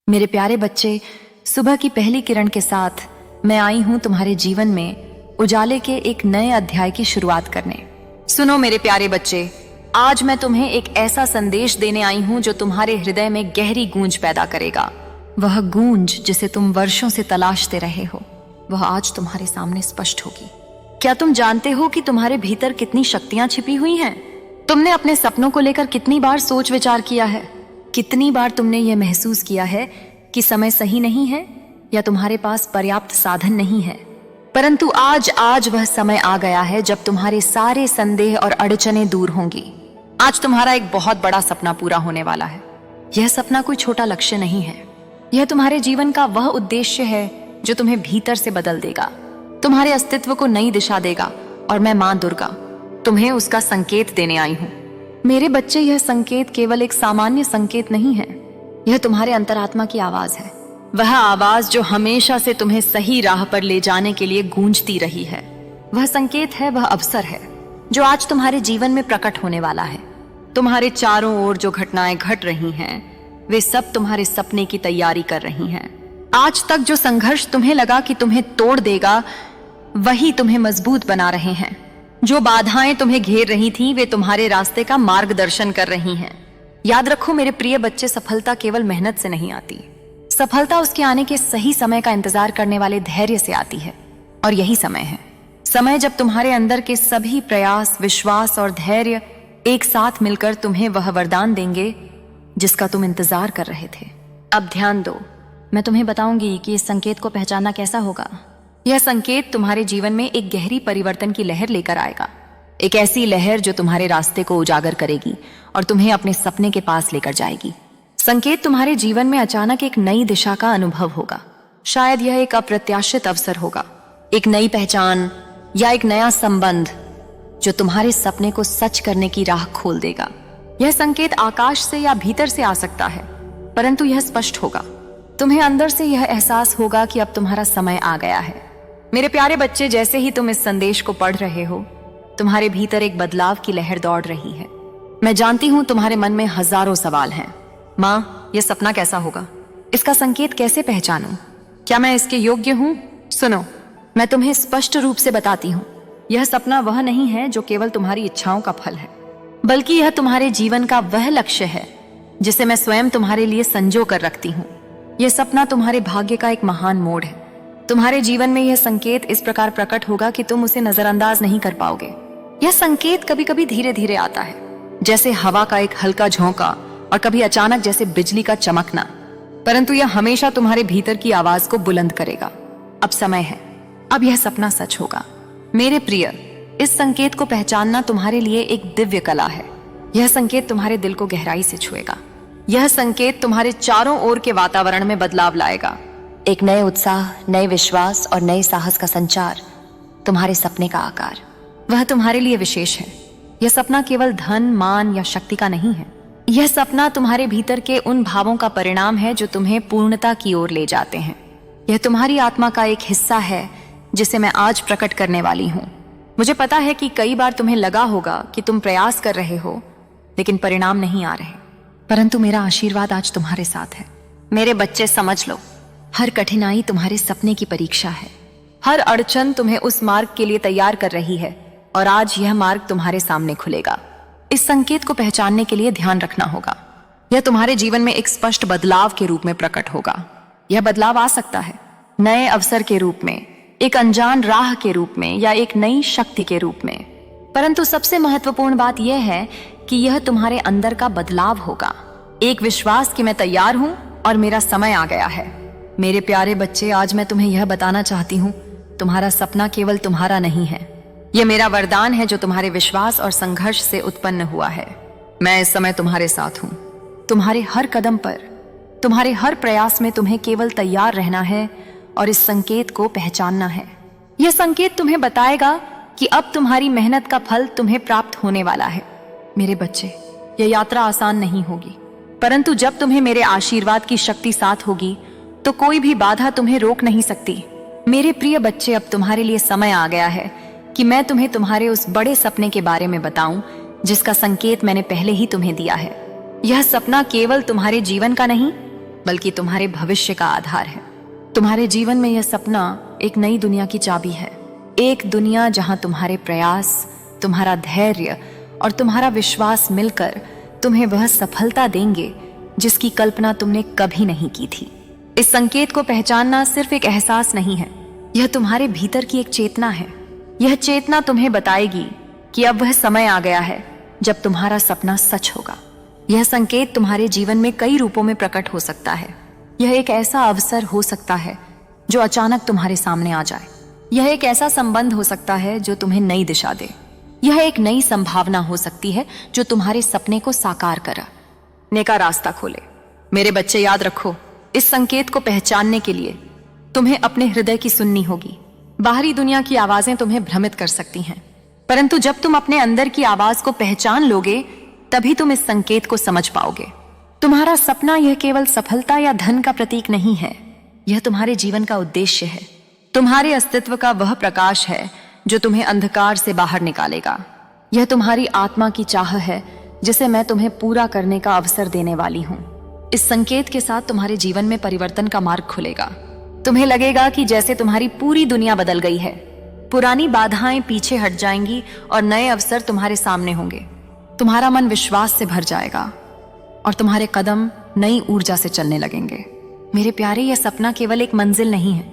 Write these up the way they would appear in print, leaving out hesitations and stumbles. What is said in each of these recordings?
मेरे प्यारे बच्चे, सुबह की पहली किरण के साथ मैं आई हूं तुम्हारे जीवन में उजाले के एक नए अध्याय की शुरुआत करने। सुनो मेरे प्यारे बच्चे, आज मैं तुम्हें एक ऐसा संदेश देने आई हूं जो तुम्हारे हृदय में गहरी गूंज पैदा करेगा। वह गूंज जिसे तुम वर्षों से तलाशते रहे हो, वह आज तुम्हारे सामने स्पष्ट होगी। क्या तुम जानते हो कि तुम्हारे भीतर कितनी शक्तियां छिपी हुई हैं? तुमने अपने सपनों को लेकर कितनी बार सोच विचार किया है? कितनी बार तुमने यह महसूस किया है कि समय सही नहीं है या तुम्हारे पास पर्याप्त साधन नहीं है? परंतु आज वह समय आ गया है जब तुम्हारे सारे संदेह और अड़चनें दूर होंगी। आज तुम्हारा एक बहुत बड़ा सपना पूरा होने वाला है। यह सपना कोई छोटा लक्ष्य नहीं है, यह तुम्हारे जीवन का वह उद्देश्य है जो तुम्हें भीतर से बदल देगा, तुम्हारे अस्तित्व को नई दिशा देगा। और मैं मां दुर्गा तुम्हें उसका संकेत देने आई हूं। मेरे बच्चे, यह संकेत केवल एक सामान्य संकेत नहीं है, यह तुम्हारे अंतरात्मा की आवाज है। वह आवाज जो हमेशा से तुम्हें सही राह पर ले जाने के लिए गूंजती रही है। वह संकेत है, वह अवसर है जो आज तुम्हारे जीवन में प्रकट होने वाला है। तुम्हारे चारों ओर जो घटनाएं घट रही हैं, वे सब तुम्हारे सपने की तैयारी कर रही हैं। आज तक जो संघर्ष तुम्हें लगा कि तुम्हें तोड़ देगा, वही तुम्हें मजबूत बना रहे हैं। जो बाधाएं तुम्हें घेर रही थीं, वे तुम्हारे रास्ते का मार्गदर्शन कर रही हैं। याद रखो मेरे प्रिय बच्चे, सफलता केवल मेहनत से नहीं आती। सफलता उसके आने के सही समय का इंतजार करने वाले धैर्य से आती है। और यही समय है, समय जब तुम्हारे अंदर के सभी प्रयास, विश्वास और धैर्य एक साथ मिलकर तुम्हें वह वरदान देंगे जिसका तुम इंतजार कर रहे थे। अब ध्यान दो, मैं तुम्हें बताऊंगी कि इस संकेत को पहचानना कैसा होगा। यह संकेत तुम्हारे जीवन में एक गहरी परिवर्तन की लहर लेकर आएगा, एक ऐसी लहर जो तुम्हारे रास्ते को उजागर करेगी और तुम्हें अपने सपने के पास लेकर जाएगी। संकेत तुम्हारे जीवन में अचानक एक नई दिशा का अनुभव होगा। शायद यह एक अप्रत्याशित अवसर होगा, एक नई पहचान या एक नया संबंध जो तुम्हारे सपने को सच करने की राह खोल देगा। यह संकेत आकाश से या भीतर से आ सकता है, परंतु यह स्पष्ट होगा। तुम्हें अंदर से यह एहसास होगा कि अब तुम्हारा समय आ गया है। मेरे प्यारे बच्चे, जैसे ही तुम इस संदेश को पढ़ रहे हो, तुम्हारे भीतर एक बदलाव की लहर दौड़ रही है। मैं जानती हूं तुम्हारे मन में हजारों सवाल हैं। मां, यह सपना कैसा होगा? इसका संकेत कैसे पहचानूं? क्या मैं इसके योग्य हूं? सुनो, मैं तुम्हें स्पष्ट रूप से बताती हूं, यह सपना वह नहीं है जो केवल तुम्हारी इच्छाओं का फल है, बल्कि यह तुम्हारे जीवन का वह लक्ष्य है जिसे मैं स्वयं तुम्हारे लिए संजो कर रखती हूँ। यह सपना तुम्हारे भाग्य का एक महान मोड़ है। तुम्हारे जीवन में यह संकेत इस प्रकार प्रकट होगा कि तुम उसे नजरअंदाज नहीं कर पाओगे। यह संकेत कभी कभी धीरे धीरे आता है, जैसे हवा का एक हल्का झोंका, और कभी अचानक जैसे बिजली का चमकना, परंतु यह हमेशा तुम्हारे भीतर की आवाज को बुलंद करेगा। अब समय है, अब यह सपना सच होगा। मेरे प्रिय, इस संकेत को पहचानना तुम्हारे लिए एक दिव्य कला है। यह संकेत तुम्हारे दिल को गहराई से छुएगा। यह संकेत तुम्हारे चारों ओर के वातावरण में बदलाव लाएगा। एक नए उत्साह, नए विश्वास और नए साहस का संचार। तुम्हारे सपने का आकार, वह तुम्हारे लिए विशेष है। यह सपना केवल धन, मान या शक्ति का नहीं है। यह सपना तुम्हारे भीतर के उन भावों का परिणाम है जो तुम्हें पूर्णता की ओर ले जाते हैं। यह तुम्हारी आत्मा का एक हिस्सा है जिसे मैं आज प्रकट करने वाली हूँ। मुझे पता है कि कई बार तुम्हें लगा होगा कि तुम प्रयास कर रहे हो लेकिन परिणाम नहीं आ रहे, परंतु मेरा आशीर्वाद आज तुम्हारे साथ है। मेरे बच्चे, समझ लो, हर कठिनाई तुम्हारे सपने की परीक्षा है। हर अड़चन तुम्हें उस मार्ग के लिए तैयार कर रही है, और आज यह मार्ग तुम्हारे सामने खुलेगा। इस संकेत को पहचानने के लिए ध्यान रखना होगा। यह तुम्हारे जीवन में एक स्पष्ट बदलाव के रूप में प्रकट होगा। यह बदलाव आ सकता है नए अवसर के रूप में, एक अनजान राह के रूप में, या एक नई शक्ति के रूप में। परंतु सबसे महत्वपूर्ण बात यह है कि यह तुम्हारे अंदर का बदलाव होगा, एक विश्वास कि मैं तैयार हूं और मेरा समय आ गया है। मेरे प्यारे बच्चे, आज मैं तुम्हें यह बताना चाहती हूँ, तुम्हारा सपना केवल तुम्हारा नहीं है। यह मेरा वरदान है जो तुम्हारे विश्वास और संघर्ष से उत्पन्न हुआ है। मैं इस समय तुम्हारे साथ हूँ। तुम्हारे हर कदम पर, तुम्हारे हर प्रयास में तुम्हें केवल तैयार रहना है और इस संकेत को पहचानना है। यह संकेत तुम्हें बताएगा कि अब तुम्हारी मेहनत का फल तुम्हें प्राप्त होने वाला है। मेरे बच्चे, यह यात्रा आसान नहीं होगी, परंतु जब तुम्हें मेरे आशीर्वाद की शक्ति साथ होगी तो कोई भी बाधा तुम्हें रोक नहीं सकती। मेरे प्रिय बच्चे, अब तुम्हारे लिए समय आ गया है कि मैं तुम्हें तुम्हारे उस बड़े सपने के बारे में बताऊं जिसका संकेत मैंने पहले ही तुम्हें दिया है। यह सपना केवल तुम्हारे जीवन का नहीं, बल्कि तुम्हारे भविष्य का आधार है। तुम्हारे जीवन में यह सपना एक नई दुनिया की चाबी है, एक दुनिया जहां तुम्हारे प्रयास, तुम्हारा धैर्य और तुम्हारा विश्वास मिलकर तुम्हें वह सफलता देंगे जिसकी कल्पना तुमने कभी नहीं की थी। इस संकेत को पहचानना सिर्फ एक एहसास नहीं है, यह तुम्हारे भीतर की एक चेतना है। यह चेतना तुम्हें बताएगी कि अब वह समय आ गया है जब तुम्हारा सपना सच होगा। यह संकेत तुम्हारे जीवन में कई रूपों में प्रकट हो सकता है। यह एक ऐसा अवसर हो सकता है जो अचानक तुम्हारे सामने आ जाए। यह एक ऐसा संबंध हो सकता है जो तुम्हें नई दिशा दे। यह एक नई संभावना हो सकती है जो तुम्हारे सपने को साकार करने का रास्ता खोले। मेरे बच्चे, याद रखो, इस संकेत को पहचानने के लिए तुम्हें अपने हृदय की सुननी होगी। बाहरी दुनिया की आवाजें तुम्हें भ्रमित कर सकती हैं, परंतु जब तुम अपने अंदर की आवाज को पहचान लोगे तभी तुम इस संकेत को समझ पाओगे। तुम्हारा सपना यह केवल सफलता या धन का प्रतीक नहीं है, यह तुम्हारे जीवन का उद्देश्य है। तुम्हारे अस्तित्व का वह प्रकाश है जो तुम्हें अंधकार से बाहर निकालेगा। यह तुम्हारी आत्मा की चाह है जिसे मैं तुम्हें पूरा करने का अवसर देने वाली हूं। इस संकेत के साथ तुम्हारे जीवन में परिवर्तन का मार्ग खुलेगा। तुम्हें लगेगा कि जैसे तुम्हारी पूरी दुनिया बदल गई है। पुरानी बाधाएं पीछे हट जाएंगी और नए अवसर तुम्हारे सामने होंगे। तुम्हारा मन विश्वास से भर जाएगा और तुम्हारे कदम नई ऊर्जा से चलने लगेंगे। मेरे प्यारे, यह सपना केवल एक मंजिल नहीं है,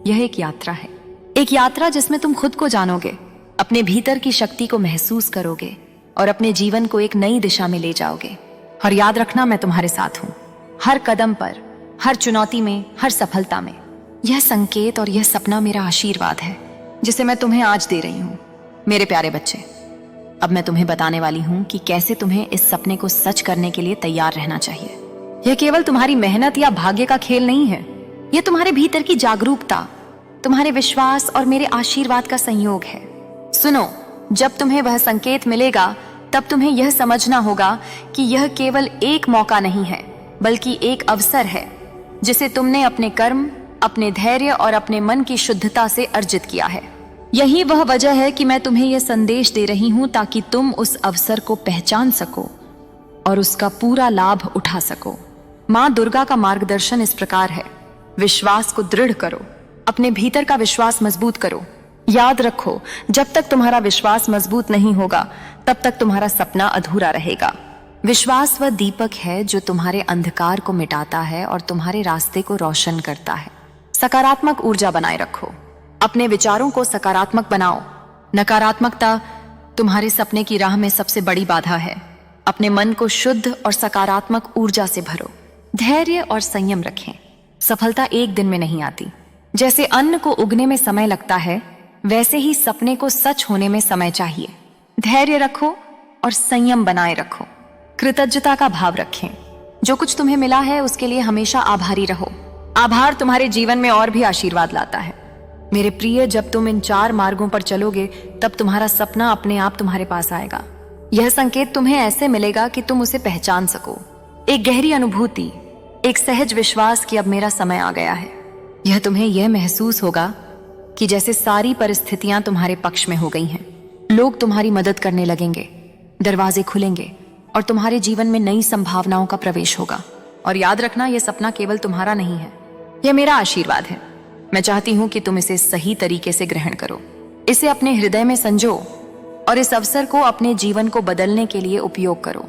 यह एक यात्रा है। एक यात्रा जिसमें तुम खुद को जानोगे, अपने भीतर की शक्ति को महसूस करोगे और अपने जीवन को एक नई दिशा में ले जाओगे। और याद रखना, मैं तुम्हारे साथ हूं, हर कदम पर, हर चुनौती में, हर सफलता में। यह संकेत और यह सपना मेरा आशीर्वाद है जिसे मैं तुम्हें आज दे रही हूं। मेरे प्यारे बच्चे, अब मैं तुम्हें बताने वाली हूं कि कैसे तुम्हें इस सपने को सच करने के लिए तैयार रहना चाहिए। यह केवल तुम्हारी मेहनत या भाग्य का खेल नहीं है, यह तुम्हारे भीतर की जागरूकता, तुम्हारे विश्वास और मेरे आशीर्वाद का संयोग है। सुनो, जब तुम्हें वह संकेत मिलेगा तब तुम्हें यह समझना होगा कि यह केवल एक मौका नहीं है, बल्कि एक अवसर है जिसे तुमने अपने कर्म, अपने धैर्य और अपने मन की शुद्धता से अर्जित किया है। यही वह वजह है कि मैं तुम्हें यह संदेश दे रही हूं ताकि तुम उस अवसर को पहचान सको और उसका पूरा लाभ उठा सको। मां दुर्गा का मार्गदर्शन इस प्रकार है, विश्वास को दृढ़ करो, अपने भीतर का विश्वास मजबूत करो। याद रखो, जब तक तुम्हारा विश्वास मजबूत नहीं होगा तब तक तुम्हारा सपना अधूरा रहेगा। विश्वास वह दीपक है जो तुम्हारे अंधकार को मिटाता है और तुम्हारे रास्ते को रोशन करता है। सकारात्मक ऊर्जा बनाए रखो, अपने विचारों को सकारात्मक बनाओ। नकारात्मकता तुम्हारे सपने की राह में सबसे बड़ी बाधा है। अपने मन को शुद्ध और सकारात्मक ऊर्जा से भरो। धैर्य और संयम रखें। सफलता एक दिन में नहीं आती। जैसे अन्न को उगने में समय लगता है, वैसे ही सपने को सच होने में समय चाहिए। धैर्य रखो और संयम बनाए रखो। कृतज्ञता का भाव रखें। जो कुछ तुम्हें मिला है उसके लिए हमेशा आभारी रहो। आभार तुम्हारे जीवन में और भी आशीर्वाद लाता है। मेरे प्रिय, जब तुम इन 4 मार्गों पर चलोगे तब तुम्हारा सपना अपने आप तुम्हारे पास आएगा। यह संकेत तुम्हें ऐसे मिलेगा कि तुम उसे पहचान सको। एक गहरी अनुभूति, एक सहज विश्वास कि अब मेरा समय आ गया है। यह तुम्हें यह महसूस होगा कि जैसे सारी परिस्थितियां तुम्हारे पक्ष में हो गई हैं। लोग तुम्हारी मदद करने लगेंगे, दरवाजे खुलेंगे और तुम्हारे जीवन में नई संभावनाओं का प्रवेश होगा। और याद रखना, यह सपना केवल तुम्हारा नहीं है, यह मेरा आशीर्वाद है। मैं चाहती हूं कि तुम इसे सही तरीके से ग्रहण करो, इसे अपने हृदय में संजो और इस अवसर को अपने जीवन को बदलने के लिए उपयोग करो।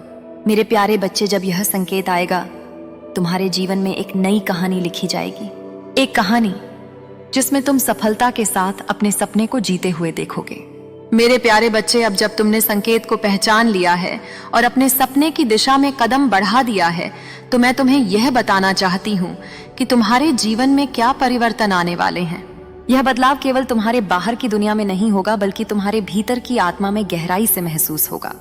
मेरे प्यारे बच्चे, जब यह संकेत आएगा तुम्हारे जीवन में एक नई कहानी लिखी जाएगी। एक कहानी जिसमें तुम सफलता के साथ अपने सपने को जीते हुए देखोगे। मेरे प्यारे बच्चे, अब जब तुमने संकेत को पहचान लिया है और अपने सपने की दिशा में कदम बढ़ा दिया है, तो मैं तुम्हें यह बताना चाहती हूं कि तुम्हारे जीवन में क्या परिवर्तन आने वाले हैं। यह बदलाव केवल तुम्हारे बाहर की दुनिया में नहीं होगा, बल्कि तुम्हारे भीतर की आत्मा में गहराई से महसूस होगा।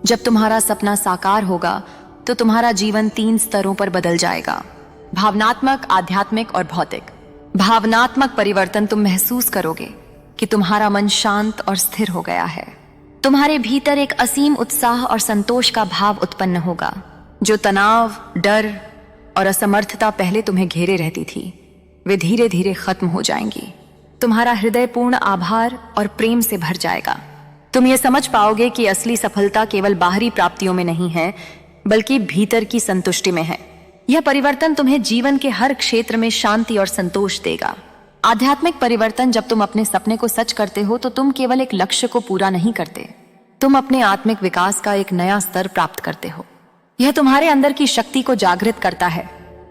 जब तुम्हारा सपना साकार होगा तो तुम्हारा जीवन 3 स्तरों पर बदल जाएगा: भावनात्मक, आध्यात्मिक और भौतिक। भावनात्मक परिवर्तन तुम महसूस करोगे कि तुम्हारा मन शांत और स्थिर हो गया है। तुम्हारे भीतर एक असीम उत्साह और संतोष का भाव उत्पन्न होगा। जो तनाव, डर और असमर्थता पहले तुम्हें घेरे रहती थी, वे धीरे धीरे खत्म हो जाएंगी। तुम्हारा हृदय पूर्ण आभार और प्रेम से भर जाएगा। तुम ये समझ पाओगे कि असली सफलता केवल बाहरी प्राप्तियों में नहीं है, बल्कि भीतर की संतुष्टि में है। यह परिवर्तन तुम्हें जीवन के हर क्षेत्र में शांति और संतोष देगा। आध्यात्मिक परिवर्तन, जब तुम अपने सपने को सच करते हो तो तुम केवल एक लक्ष्य को पूरा नहीं करते, तुम अपने आत्मिक विकास का एक नया स्तर प्राप्त करते हो। यह तुम्हारे अंदर की शक्ति को जागृत करता है,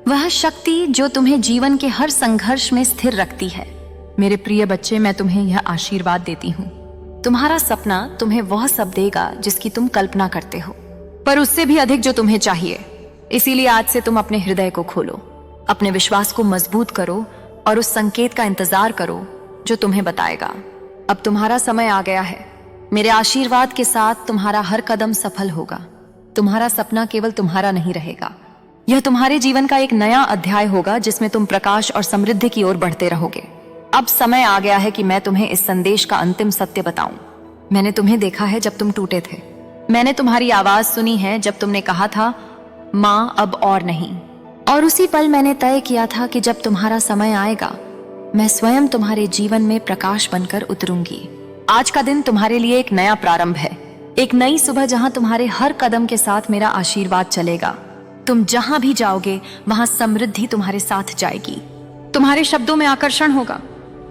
वह शक्ति जो तुम्हें जीवन के हर संघर्ष में स्थिर रखती है। मेरे प्रिय बच्चे, मैं तुम्हें यह आशीर्वाद देती हूँ, तुम्हारा सपना तुम्हें वह सब देगा जिसकी तुम कल्पना करते हो, पर उससे भी अधिक जो तुम्हें चाहिए। इसीलिए आज से तुम अपने हृदय को खोलो, अपने विश्वास को मजबूत करो और उस संकेत का इंतजार करो जो तुम्हें बताएगा अब तुम्हारा समय आ गया है। मेरे आशीर्वाद के साथ तुम्हारा हर कदम सफल होगा। तुम्हारा सपना केवल तुम्हारा नहीं रहेगा, यह तुम्हारे जीवन का एक नया अध्याय होगा जिसमें तुम प्रकाश और समृद्धि की ओर बढ़ते रहोगे। अब समय आ गया है कि मैं तुम्हें इस संदेश का अंतिम सत्य बताऊं। मैंने तुम्हें देखा है जब तुम टूटे थे, मैंने तुम्हारी आवाज सुनी है जब तुमने कहा था माँ अब और नहीं, और उसी पल मैंने तय किया था कि जब तुम्हारा समय आएगा मैं स्वयं तुम्हारे जीवन में प्रकाश बनकर उतरूंगी। आज का दिन तुम्हारे लिए एक नया प्रारंभ है, एक नई सुबह जहां तुम्हारे हर कदम के साथ मेरा आशीर्वाद चलेगा। तुम जहां भी जाओगे वहां समृद्धि तुम्हारे साथ जाएगी, तुम्हारे शब्दों में आकर्षण होगा,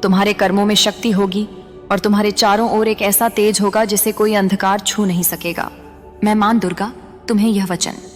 तुम्हारे कर्मों में शक्ति होगी और तुम्हारे चारों ओर एक ऐसा तेज होगा जिसे कोई अंधकार छू नहीं सकेगा। मैं मां दुर्गा तुम्हें यह वचन